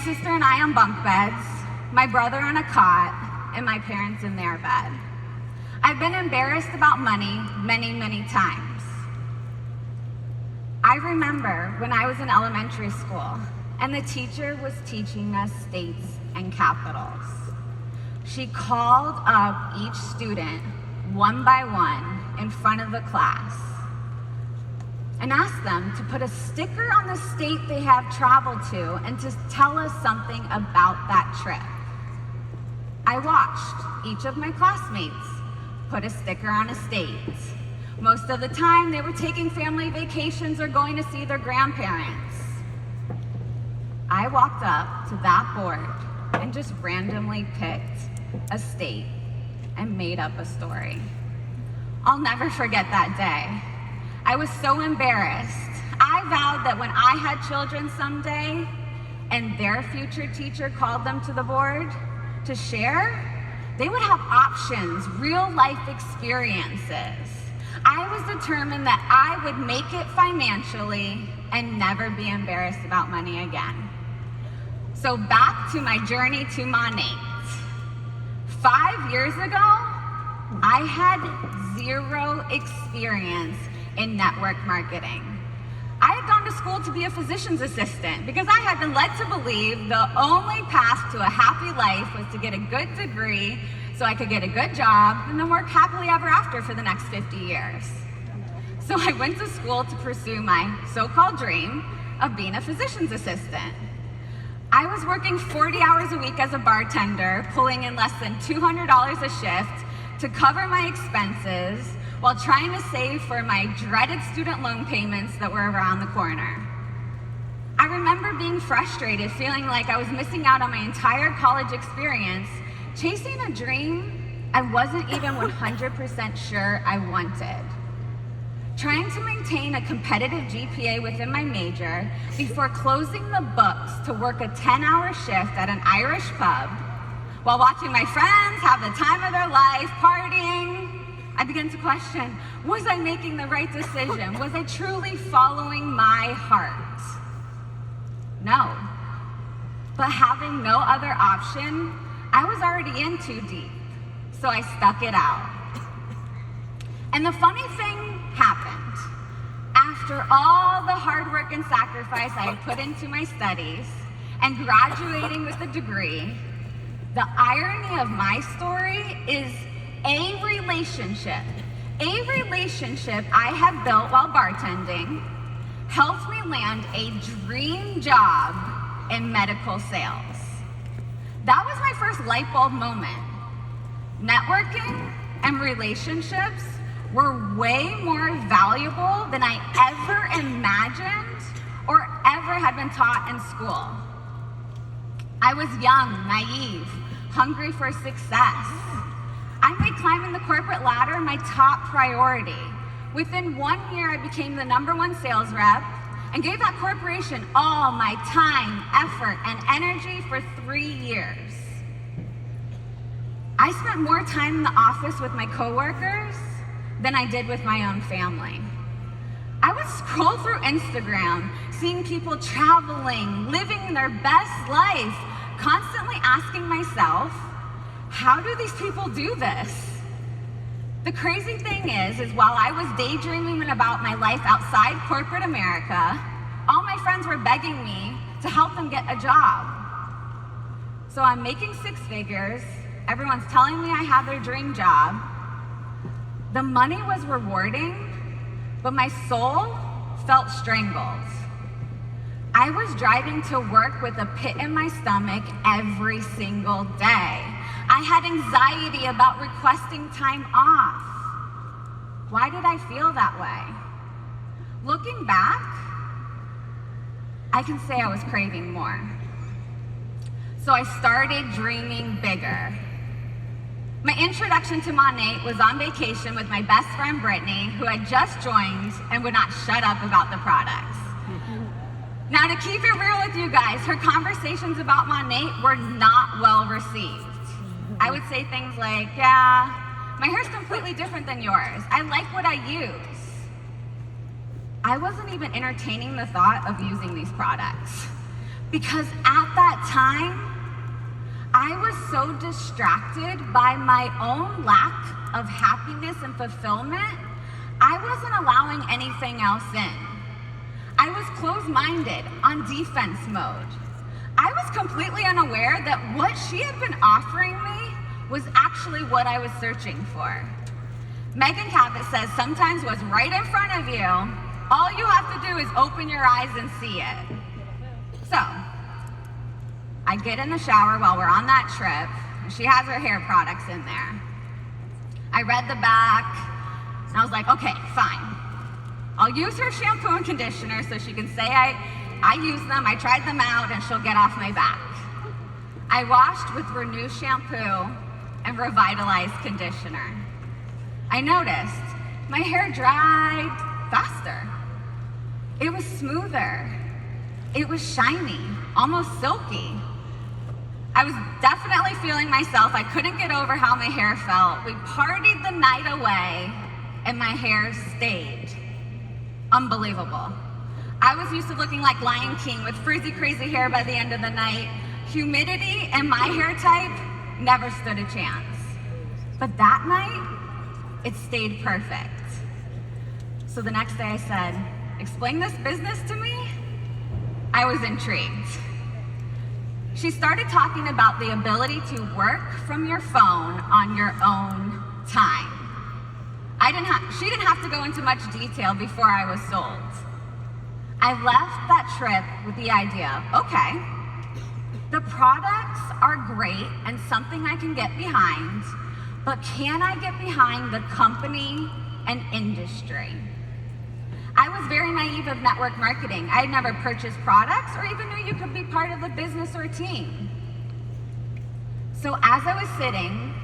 My sister and I on bunk beds, my brother on a cot, and my parents in their bed. I've been embarrassed about money many, many times. I remember when I was in elementary school and the teacher was teaching us states and capitals. She called up each student one by one in front of the class and asked them to put a sticker on the state they have traveled to and to tell us something about that trip. I watched each of my classmates put a sticker on a state. Most of the time, they were taking family vacations or going to see their grandparents. I walked up to that board and just randomly picked a state and made up a story. I'll never forget that day. I was so embarrassed. I vowed that when I had children someday and their future teacher called them to the board to share, they would have options, real life experiences. I was determined that I would make it financially and never be embarrassed about money again. So back to my journey to Monations. 5 years ago, I had zero experience in network marketing. I had gone to school to be a physician's assistant because I had been led to believe the only path to a happy life was to get a good degree so I could get a good job and then work happily ever after for the next 50 years. So I went to school to pursue my so-called dream of being a physician's assistant. I was working 40 hours a week as a bartender, pulling in less than $200 a shift to cover my expenses while trying to save for my dreaded student loan payments that were around the corner. I remember being frustrated, feeling like I was missing out on my entire college experience, chasing a dream I wasn't even 100% sure I wanted. Trying to maintain a competitive GPA within my major before closing the books to work a 10-hour shift at an Irish pub while watching my friends have the time of their life, partying, I began to question, was I making the right decision? Was I truly following my heart? No. But having no other option, I was already in too deep, so I stuck it out. And the funny thing happened. After all the hard work and sacrifice I had put into my studies and graduating with a degree, the irony of my story is a relationship I had built while bartending helped me land a dream job in medical sales. That was my first light bulb moment. Networking and relationships were way more valuable than I ever imagined or ever had been taught in school. I was young, naive, hungry for success. I made climbing the corporate ladder my top priority. Within 1 year, I became the #1 sales rep and gave that corporation all my time, effort, and energy for 3 years. I spent more time in the office with my coworkers than I did with my own family. I would scroll through Instagram, seeing people traveling, living their best life, constantly asking myself, how do these people do this? The crazy thing is while I was daydreaming about my life outside corporate America, all my friends were begging me to help them get a job. So I'm making 6 figures, everyone's telling me I have their dream job. The money was rewarding, but my soul felt strangled. I was driving to work with a pit in my stomach every single day. I had anxiety about requesting time off. Why did I feel that way? Looking back, I can say I was craving more. So I started dreaming bigger. My introduction to Monations was on vacation with my best friend Brittany, who had just joined and would not shut up about the products. Now, to keep it real with you guys, her conversations about Monations were not well received. I would say things like, yeah, my hair's completely different than yours. I like what I use. I wasn't even entertaining the thought of using these products. Because at that time, I was so distracted by my own lack of happiness and fulfillment, I wasn't allowing anything else in. I was closed-minded, on defense mode. I was completely unaware that what she had been offering me was actually what I was searching for. Megan Cabot says sometimes what's right in front of you, all you have to do is open your eyes and see it. So, I get in the shower while we're on that trip, and she has her hair products in there. I read the back, and I was like, okay, fine. I'll use her shampoo and conditioner so she can say I use them, I tried them out, and she'll get off my back. I washed with Renew shampoo and Revitalized conditioner. I noticed my hair dried faster. It was smoother. It was shiny, almost silky. I was definitely feeling myself. I couldn't get over how my hair felt. We partied the night away, and my hair stayed. Unbelievable. I was used to looking like Lion King with frizzy, crazy hair by the end of the night. Humidity and my hair type never stood a chance. But that night, it stayed perfect. So the next day I said, explain this business to me? I was intrigued. She started talking about the ability to work from your phone on your own time. She didn't have to go into much detail before I was sold. I left that trip with the idea, okay, the products are great and something I can get behind, but can I get behind the company and industry? I was very naive of network marketing. I had never purchased products or even knew you could be part of a business or a team. So as I was sitting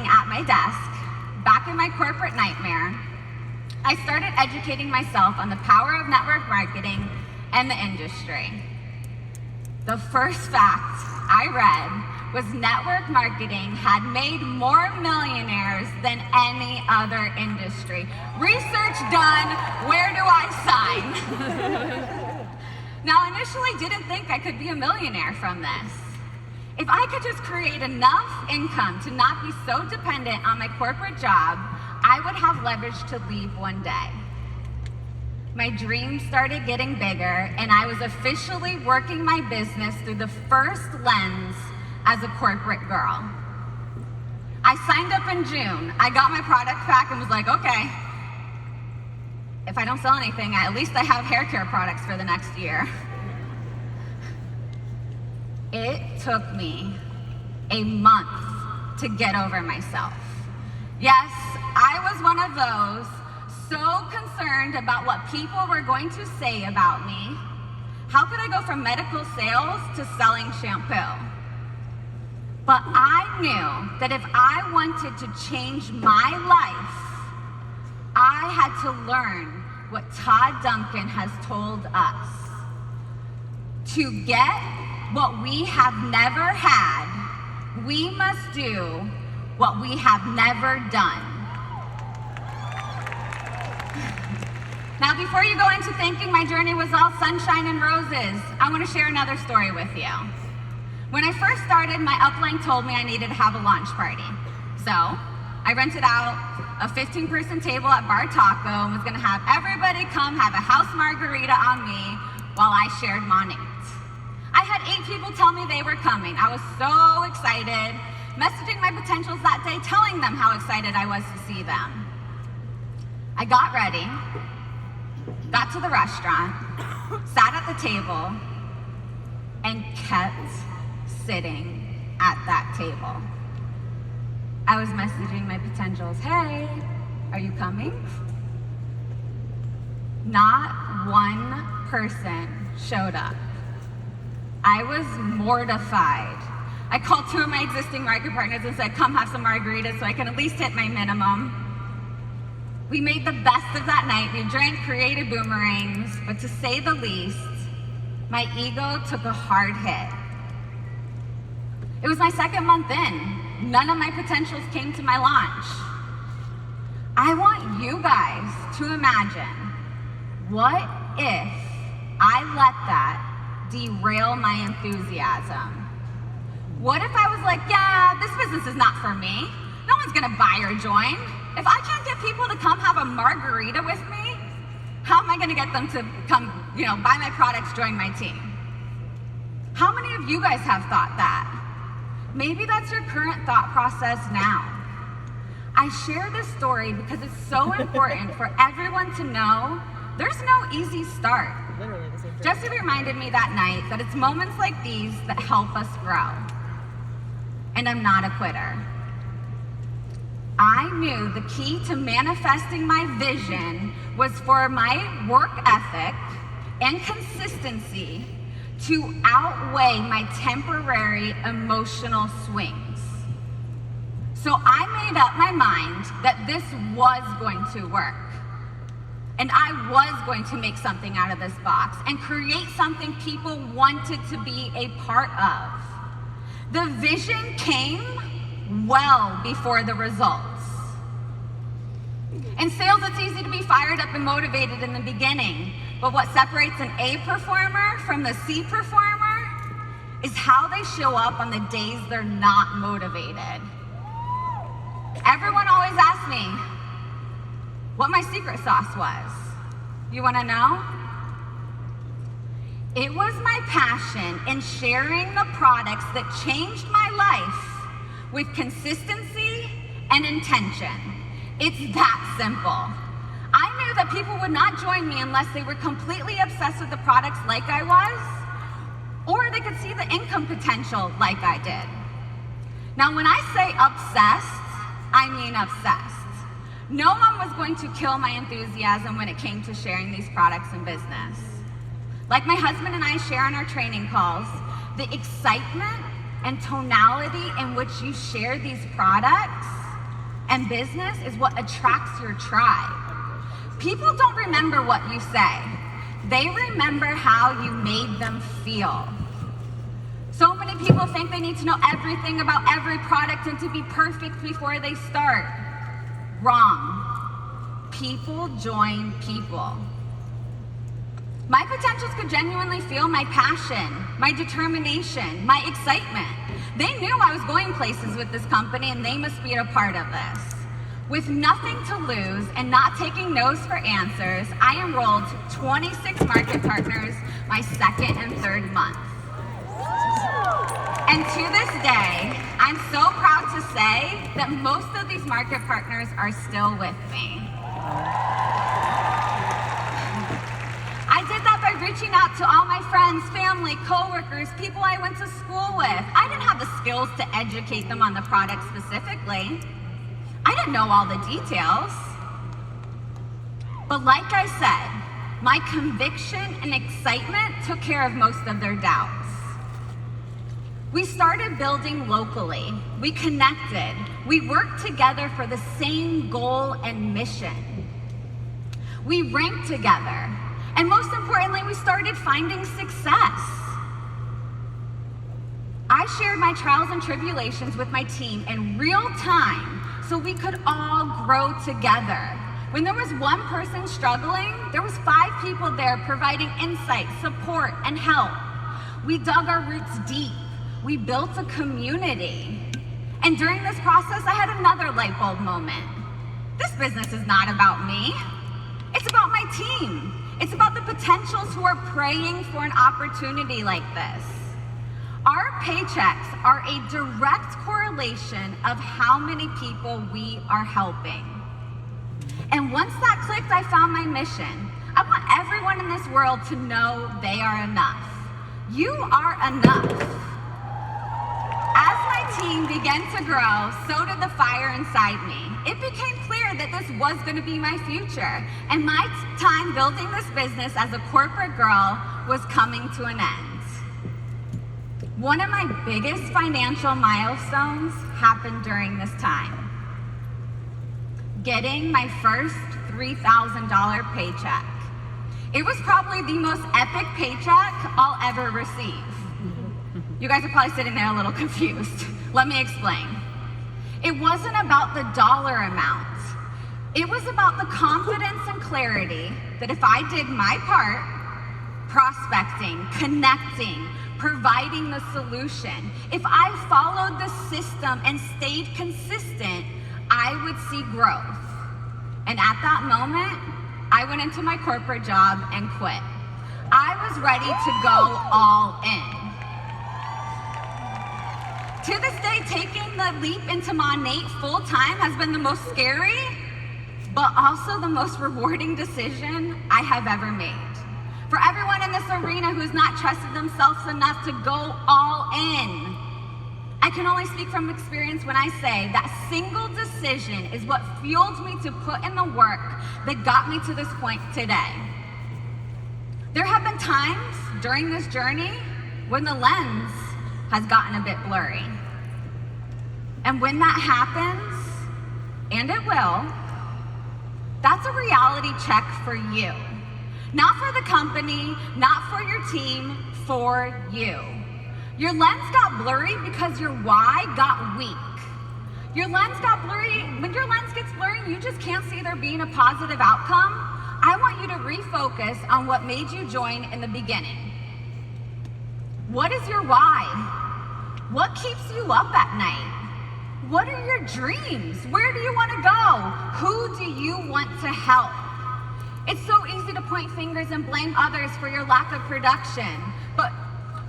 at my desk, back in my corporate nightmare, I started educating myself on the power of network marketing and the industry. The first fact I read was network marketing had made more millionaires than any other industry. Research done, where do I sign? Now, I initially didn't think I could be a millionaire from this. If I could just create enough income to not be so dependent on my corporate job, I would have leverage to leave one day. My dreams started getting bigger, and I was officially working my business through the first lens as a corporate girl. I signed up in June. I got my product pack and was like, okay, if I don't sell anything, at least I have hair care products for the next year. It took me a month to get over myself. Yes, I was one of those so concerned about what people were going to say about me. How could I go from medical sales to selling shampoo? But I knew that if I wanted to change my life, I had to learn what Todd Duncan has told us. To get what we have never had, we must do what we have never done. Now, before you go into thinking my journey was all sunshine and roses, I want to share another story with you. When I first started, my upline told me I needed to have a launch party. So I rented out a 15-person table at Bar Taco and was gonna have everybody come have a house margarita on me while I shared Monations. I had 8 people tell me they were coming. I was so excited, messaging my potentials that day, telling them how excited I was to see them. I got ready, got to the restaurant, sat at the table, and kept sitting at that table. I was messaging my potentials, hey, are you coming? Not one person showed up. I was mortified. I called 2 of my existing market partners and said, come have some margaritas so I can at least hit my minimum. We made the best of that night. We drank creative boomerangs, but to say the least, my ego took a hard hit. It was my 2nd month in. None of my potentials came to my launch. I want you guys to imagine, what if I let that derail my enthusiasm? What if I was like, yeah, this business is not for me. No one's gonna buy or join. If I can't get people to come have a margarita with me, how am I gonna get them to come, buy my products, join my team? How many of you guys have thought that? Maybe that's your current thought process now. I share this story because it's so important for everyone to know there's no easy start. Jesse reminded me that night that it's moments like these that help us grow. And I'm not a quitter. I knew the key to manifesting my vision was for my work ethic and consistency to outweigh my temporary emotional swings. So I made up my mind that this was going to work. And I was going to make something out of this box and create something people wanted to be a part of. The vision came well before the results. In sales, it's easy to be fired up and motivated in the beginning, but what separates an A performer from the C performer is how they show up on the days they're not motivated. Everyone always asks me what my secret sauce was. You want to know? It was my passion in sharing the products that changed my life with consistency and intention. It's that simple. I knew that people would not join me unless they were completely obsessed with the products like I was, or they could see the income potential like I did. Now, when I say obsessed, I mean obsessed. No one was going to kill my enthusiasm when it came to sharing these products in business. Like my husband and I share on our training calls, the excitement and tonality in which you share these products and business is what attracts your tribe. People don't remember what you say. They remember how you made them feel. So many people think they need to know everything about every product and to be perfect before they start. Wrong. People join people. My potentials could genuinely feel my passion, my determination, my excitement. They knew I was going places with this company and they must be a part of this. With nothing to lose and not taking no's for answers, I enrolled 26 market partners my second and third month. And to this day, I'm so proud to say that most of these market partners are still with me. I did that by reaching out to all my friends, family, coworkers, people I went to school with. I didn't have the skills to educate them on the product specifically. I didn't know all the details. But like I said, my conviction and excitement took care of most of their doubts. We started building locally. We connected. We worked together for the same goal and mission. We ranked together. And most importantly, we started finding success. I shared my trials and tribulations with my team in real time so we could all grow together. When there was one person struggling, there was 5 people there providing insight, support, and help. We dug our roots deep. We built a community. And during this process, I had another light bulb moment. This business is not about me. It's about my team. It's about the potentials who are praying for an opportunity like this. Our paychecks are a direct correlation of how many people we are helping. And once that clicked, I found my mission. I want everyone in this world to know they are enough. You are enough. As my team began to grow, so did the fire inside me. It became clear that this was going to be my future, and my time building this business as a corporate girl was coming to an end. One of my biggest financial milestones happened during this time. Getting my first $3,000 paycheck. It was probably the most epic paycheck I'll ever receive. You guys are probably sitting there a little confused. Let me explain. It wasn't about the dollar amount. It was about the confidence and clarity that if I did my part, prospecting, connecting, providing the solution. If I followed the system and stayed consistent, I would see growth. And at that moment, I went into my corporate job and quit. I was ready to go all in. To this day, taking the leap into Monations full time has been the most scary, but also the most rewarding decision I have ever made. For everyone in this arena who's not trusted themselves enough to go all in, I can only speak from experience when I say that single decision is what fueled me to put in the work that got me to this point today. There have been times during this journey when the lens has gotten a bit blurry. And when that happens, and it will, that's a reality check for you. Not for the company, not for your team, for you. Your lens got blurry because your why got weak. Your lens got blurry. When your lens gets blurry, you just can't see there being a positive outcome. I want you to refocus on what made you join in the beginning. What is your why? What keeps you up at night? What are your dreams? Where do you want to go? Who do you want to help? It's so easy to point fingers and blame others for your lack of production. But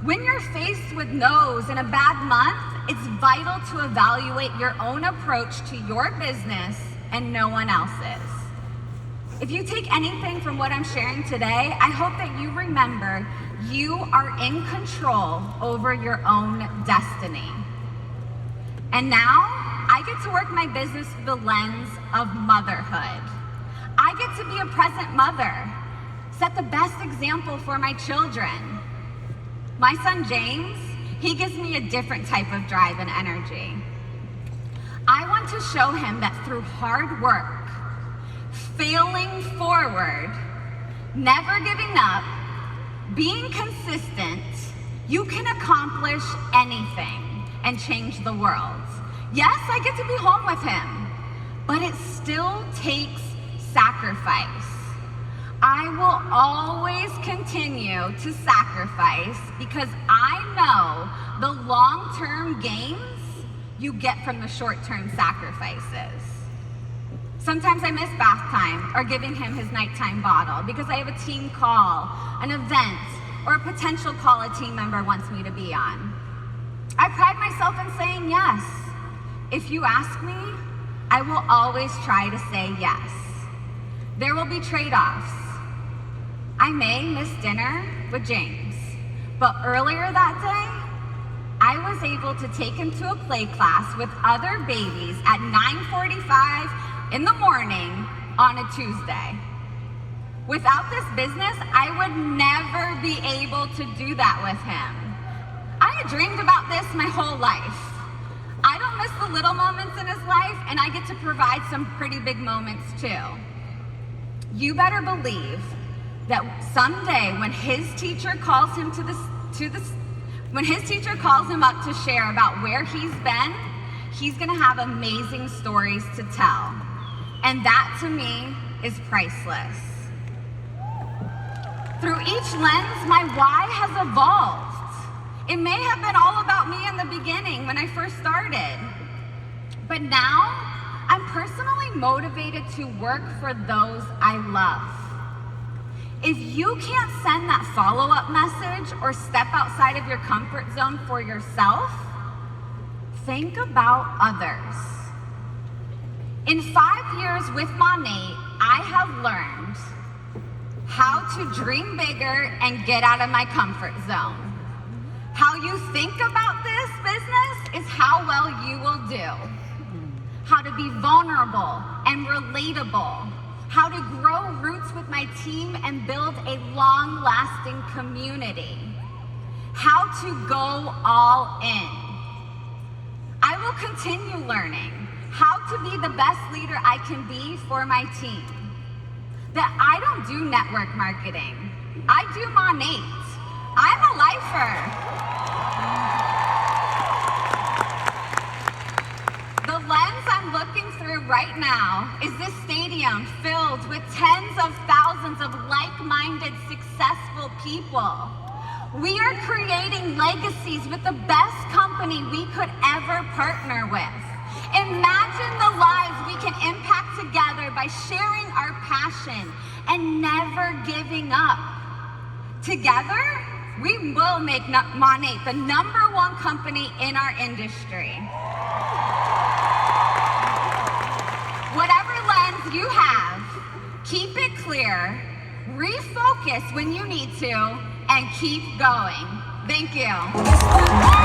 when you're faced with no's in a bad month, it's vital to evaluate your own approach to your business and no one else's. If you take anything from what I'm sharing today, I hope that you remember you are in control over your own destiny. And now, I get to work my business through the lens of motherhood. I get to be a present mother, set the best example for my children. My son James, he gives me a different type of drive and energy. I want to show him that through hard work, failing forward, never giving up, being consistent, you can accomplish anything and change the world. Yes, I get to be home with him, but it still takes sacrifice. I will always continue to sacrifice because I know the long-term gains you get from the short-term sacrifices. Sometimes I miss bath time or giving him his nighttime bottle because I have a team call, an event, or a potential call a team member wants me to be on. I pride myself in saying yes. If you ask me, I will always try to say yes. There will be trade-offs. I may miss dinner with James, but earlier that day, I was able to take him to a play class with other babies at 9:45 in the morning on a Tuesday. Without this business, I would never be able to do that with him. I had dreamed about this my whole life. I don't miss the little moments in his life, and I get to provide some pretty big moments too. You better believe that someday when his teacher calls him when his teacher calls him up to share about where he's been, he's gonna have amazing stories to tell. And that to me is priceless. Through each lens, my why has evolved. It may have been all about me in the beginning when I first started, but now I'm personally motivated to work for those I love. If you can't send that follow-up message or step outside of your comfort zone for yourself, think about others. In 5 years with Monations, I have learned how to dream bigger and get out of my comfort zone. How you think about this business is how well you will do. How to be vulnerable and relatable. How to grow roots with my team and build a long-lasting community. How to go all in. I will continue learning how to be the best leader I can be for my team. That I don't do network marketing. I do Monations. I'm a lifer. The lens I'm looking through right now is this stadium filled with tens of thousands thousands of like-minded, successful people. We are creating legacies with the best company we could ever partner with. Imagine the lives we can impact together by sharing our passion and never giving up. Together, we will make Monat the #1 company in our industry. Whatever lens you have, keep it clear, refocus when you need to, and keep going. Thank you.